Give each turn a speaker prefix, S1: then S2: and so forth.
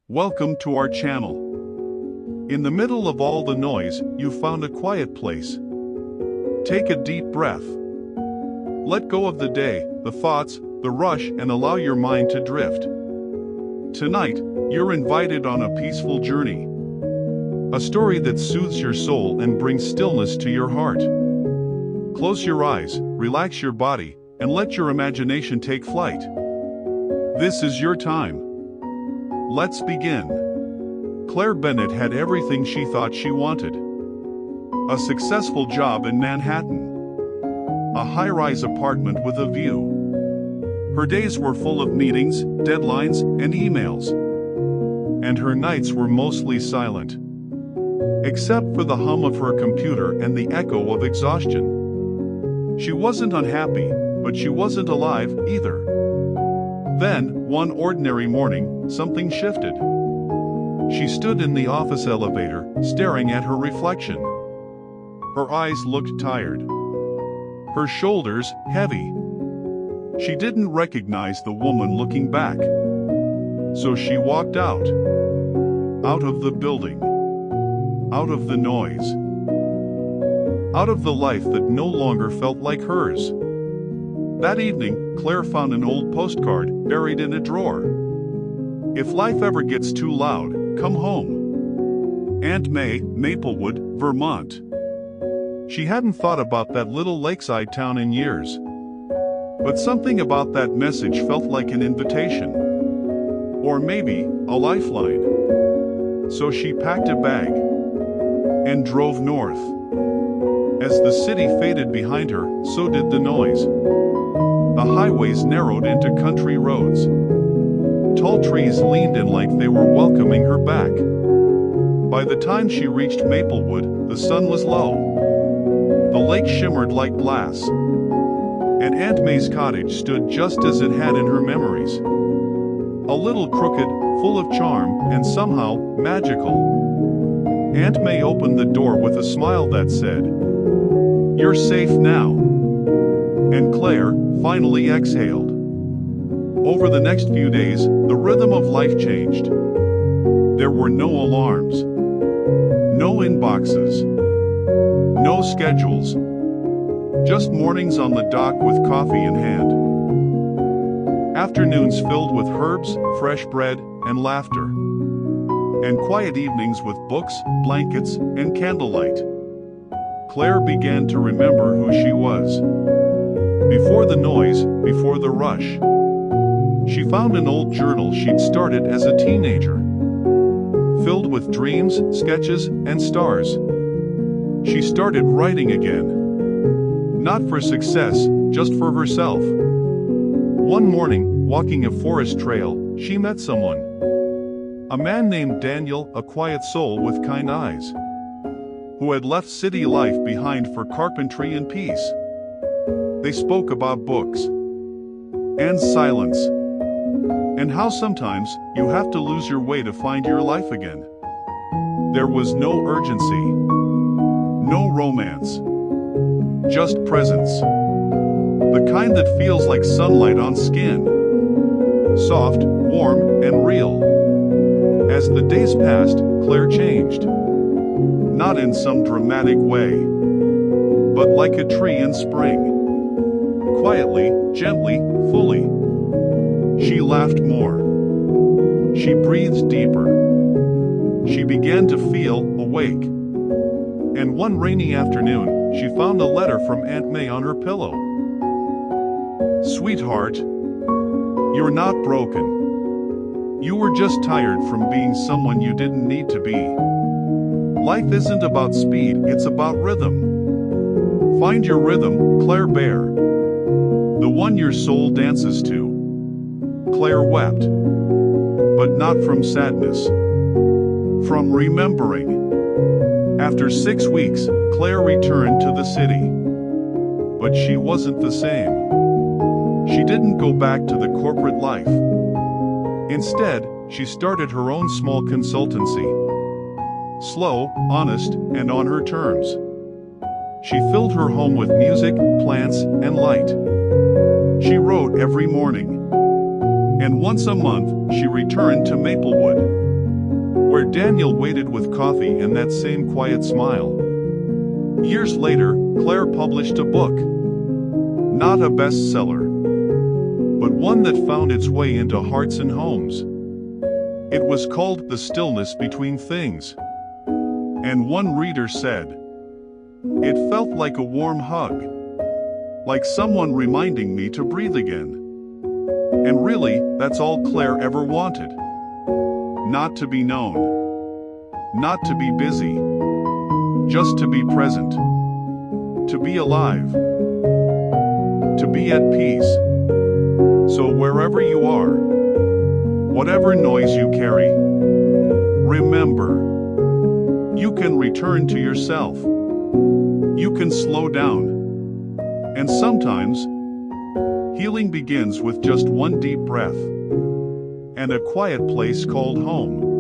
S1: Welcome to our channel. In the middle of all the noise, you found a quiet place. Take a deep breath. Let go of the day, the thoughts, the rush, and allow your mind to drift. Tonight, you're invited on a peaceful journey. A story that soothes your soul and brings stillness to your heart. Close your eyes, relax your body, and let your imagination take flight. This is your time. Let's begin. Claire Bennett had everything she thought she wanted. A successful job in Manhattan. A high-rise apartment with a view. Her days were full of meetings, deadlines, and emails. And her nights were mostly silent. Except for the hum of her computer and the echo of exhaustion. She wasn't unhappy, but she wasn't alive either. Then, one ordinary morning, something shifted. She stood in the office elevator, staring at her reflection. Her eyes looked tired. Her shoulders heavy. She didn't recognize the woman looking back. So she walked out. Out of the building. Out of the noise. Out of the life that no longer felt like hers. That evening, Claire found an old postcard buried in a drawer. If life ever gets too loud, come home. Aunt May, Maplewood, Vermont. She hadn't thought about that little lakeside town in years. But something about that message felt like an invitation. Or maybe, a lifeline. So she packed a bag and drove north. As the city faded behind her, so did the noise. The highways narrowed into country roads. Tall trees leaned in like they were welcoming her back. By the time she reached Maplewood, the sun was low. The lake shimmered like glass. And Aunt May's cottage stood just as it had in her memories. A little crooked, full of charm, and somehow magical. Aunt May opened the door with a smile that said, "You're safe now." And Claire finally exhaled. Over the next few days, the rhythm of life changed. There were no alarms. No inboxes. No schedules. Just mornings on the dock with coffee in hand. Afternoons filled with herbs, fresh bread, and laughter. And quiet evenings with books, blankets, and candlelight. Claire began to remember who she was. Before the noise, before the rush. She found an old journal she'd started as a teenager. Filled with dreams, sketches, and stars. She started writing again. Not for success, just for herself. One morning, walking a forest trail, she met someone. A man named Daniel, a quiet soul with kind eyes. Who had left city life behind for carpentry and peace. They spoke about books. And silence. And how sometimes, you have to lose your way to find your life again. There was no urgency. No romance. Just presence. The kind that feels like sunlight on skin. Soft, warm, and real. As the days passed, Claire changed. Not in some dramatic way. But like a tree in spring. Quietly, gently, fully. She laughed more. She breathed deeper. She began to feel awake. And one rainy afternoon, she found a letter from Aunt May on her pillow. "Sweetheart, you're not broken. You were just tired from being someone you didn't need to be. Life isn't about speed, it's about rhythm. Find your rhythm, Claire Bear. The one your soul dances to." Claire wept. But not from sadness. From remembering. After 6 weeks, Claire returned to the city. But she wasn't the same. She didn't go back to the corporate life. Instead, she started her own small consultancy. Slow, honest, and on her terms. She filled her home with music, plants, and light. She wrote every morning. And once a month, she returned to Maplewood. where Daniel waited with coffee and that same quiet smile. Years later, Claire published a book. Not a bestseller, but one that found its way into hearts and homes. It was called The Stillness Between Things. And one reader said, "It felt like a warm hug, like someone reminding me to breathe again." And really, that's all Claire ever wanted. Not to be known, not to be busy, just to be present, to be alive, to be at peace. So wherever you are, whatever noise you carry, remember, you can return to yourself. You can slow down. And sometimes, healing begins with just one deep breath and a quiet place called home.